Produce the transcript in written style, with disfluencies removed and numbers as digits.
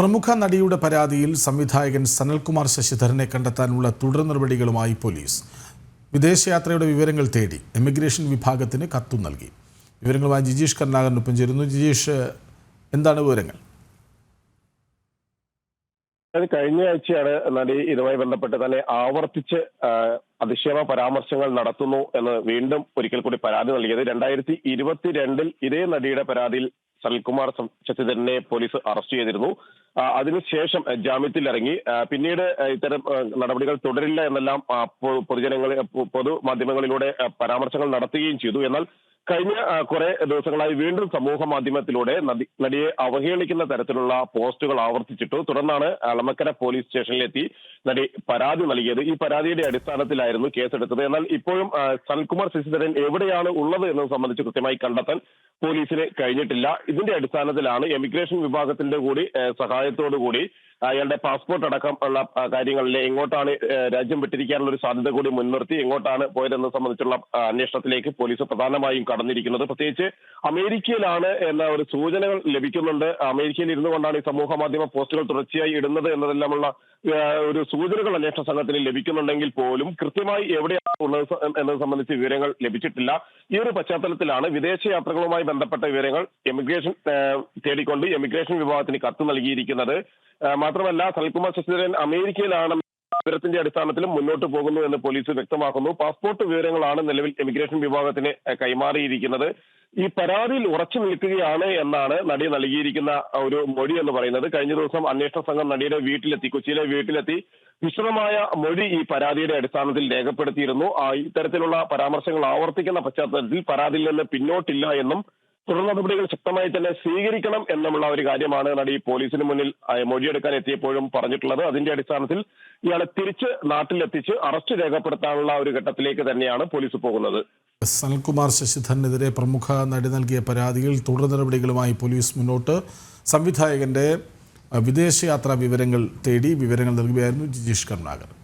പ്രമുഖ നടിയുടെ പരാതിയിൽ സംവിധായകൻ സനൽകുമാർ ശശിധരനെ കണ്ടെത്താനുള്ള തുടർ നടപടികളുമായി പോലീസ് വിദേശയാത്രയുടെ വിവരങ്ങൾ തേടി ഇമിഗ്രേഷൻ വിഭാഗത്തിന് കത്തു നൽകി. വിവരങ്ങളുമായി ജിജീഷ് കരുണാകരനൊപ്പം ചേരുന്നു. ജിജീഷ്, എന്താണ് വിവരങ്ങൾ? കഴിഞ്ഞ ആഴ്ചയാണ് നടി ഇതുമായി ബന്ധപ്പെട്ട് തന്നെ ആവർത്തിച്ച് അധിക്ഷേപ പരാമർശങ്ങൾ നടത്തുന്നു എന്ന് വീണ്ടും ഒരിക്കൽ കൂടി പരാതി നൽകിയത്. 2022 ഇതേ നടിയുടെ പരാതിയിൽ സനൽകുമാർ ശശിധരനെ പോലീസ് അറസ്റ്റ് ചെയ്തിരുന്നു. അതിനുശേഷം ജാമ്യത്തിൽ ഇറങ്ങി. പിന്നീട് ഇത്തരം നടപടികൾ തുടരില്ല എന്നെല്ലാം പൊതുമാധ്യമങ്ങളിലൂടെ പരാമർശങ്ങൾ നടത്തുകയും ചെയ്തു. എന്നാൽ കഴിഞ്ഞ കുറെ ദിവസങ്ങളായി വീണ്ടും സമൂഹ മാധ്യമത്തിലൂടെ നടിയെ അവഹേളിക്കുന്ന തരത്തിലുള്ള പോസ്റ്റുകൾ ആവർത്തിച്ചിട്ടു. തുടർന്നാണ് അളമക്കര പോലീസ് സ്റ്റേഷനിലെത്തി നടി പരാതി നൽകിയത്. ഈ പരാതിയുടെ അടിസ്ഥാനത്തിലായിരുന്നു കേസെടുത്തത്. എന്നാൽ ഇപ്പോഴും സനൽകുമാർ ശശിധരൻ എവിടെയാണ് ഉള്ളത് എന്നത് സംബന്ധിച്ച് കൃത്യമായി കണ്ടെത്താൻ പോലീസിന് കഴിഞ്ഞിട്ടില്ല. ഇതിന്റെ അടിസ്ഥാനത്തിലാണ് എമിഗ്രേഷൻ വിഭാഗത്തിന്റെ കൂടി സഹായത്തോടുകൂടി അയാളുടെ പാസ്പോർട്ട് അടക്കം ഉള്ള കാര്യങ്ങളിൽ എങ്ങോട്ടാണ് രാജ്യം വിട്ടിരിക്കാനുള്ള ഒരു സാധ്യത കൂടി മുൻനിർത്തി എങ്ങോട്ടാണ് പോയതെന്നത് സംബന്ധിച്ചുള്ള അന്വേഷണത്തിലേക്ക് പോലീസ് പ്രധാനമായും കടന്നിരിക്കുന്നത്. പ്രത്യേകിച്ച് അമേരിക്കയിലാണ് എന്ന ഒരു സൂചനകൾ ലഭിക്കുന്നുണ്ട്. അമേരിക്കയിൽ ഇരുന്നു കൊണ്ടാണ് ഈ സമൂഹ മാധ്യമ പോസ്റ്റുകൾ തുടർച്ചയായി ഇടുന്നത് എന്നതെല്ലാമുള്ള ഒരു സൂചനകൾ അന്വേഷണ സംഘത്തിന് ലഭിക്കുന്നുണ്ടെങ്കിൽ പോലും കൃത്യമായി എവിടെയാണ് ഉള്ളത് എന്നത് സംബന്ധിച്ച് വിവരങ്ങൾ ലഭിച്ചിട്ടില്ല. ഈ ഒരു പശ്ചാത്തലത്തിലാണ് വിദേശയാത്രകളുമായി ബന്ധപ്പെട്ട വിവരങ്ങൾ എമിഗ്രേഷൻ തേടിക്കൊണ്ട് എമിഗ്രേഷൻ വിഭാഗത്തിന് കത്ത് നൽകിയിരിക്കുന്നത്. മാത്രമല്ല, സനൽകുമാർ ശശിധരൻ അമേരിക്കയിലാണ് വിവരത്തിന്റെ അടിസ്ഥാനത്തിലും മുന്നോട്ട് പോകുന്നു എന്ന് പോലീസ് വ്യക്തമാക്കുന്നു. പാസ്പോർട്ട് വിവരങ്ങളാണ് നിലവിൽ എമിഗ്രേഷൻ വിഭാഗത്തിന് കൈമാറിയിരിക്കുന്നത്. ഈ പരാതിയിൽ ഉറച്ചു നിൽക്കുകയാണ് എന്നാണ് നടി നൽകിയിരിക്കുന്ന ഒരു മൊഴി എന്ന് പറയുന്നത്. കഴിഞ്ഞ ദിവസം അന്വേഷണ സംഘം നടിയുടെ വീട്ടിലെത്തി, കൊച്ചിയിലെ വീട്ടിലെത്തി വിശദമായ മൊഴി ഈ പരാതിയുടെ അടിസ്ഥാനത്തിൽ രേഖപ്പെടുത്തിയിരുന്നു. ഇത്തരത്തിലുള്ള പരാമർശങ്ങൾ ആവർത്തിക്കുന്ന പശ്ചാത്തലത്തിൽ പരാതിയിൽ നിന്ന് പിന്നോട്ടില്ല എന്നും തുടർ നടപടികൾ ശക്തമായി തന്നെ സ്വീകരിക്കണം എന്നുള്ള ഒരു കാര്യമാണ് നടി പോലീസിന് മുന്നിൽ മൊഴിയെടുക്കാൻ എത്തിയപ്പോഴും പറഞ്ഞിട്ടുള്ളത്. അതിന്റെ അടിസ്ഥാനത്തിൽ ഇയാളെ തിരിച്ച് നാട്ടിലെത്തിച്ച് അറസ്റ്റ് രേഖപ്പെടുത്താനുള്ള ഒരു ഘട്ടത്തിലേക്ക് തന്നെയാണ് പോലീസ് പോകുന്നത്. സനൽകുമാർ ശശിധരനെതിരെ പ്രമുഖ നടി നൽകിയ പരാതിയിൽ തുടർ നടപടികളുമായി പോലീസ് മുന്നോട്ട്. സംവിധായകന്റെ വിദേശയാത്രാ വിവരങ്ങൾ തേടി വിവരങ്ങൾ നൽകുകയായിരുന്നു ജിജീഷ് കരുണാകരൻ.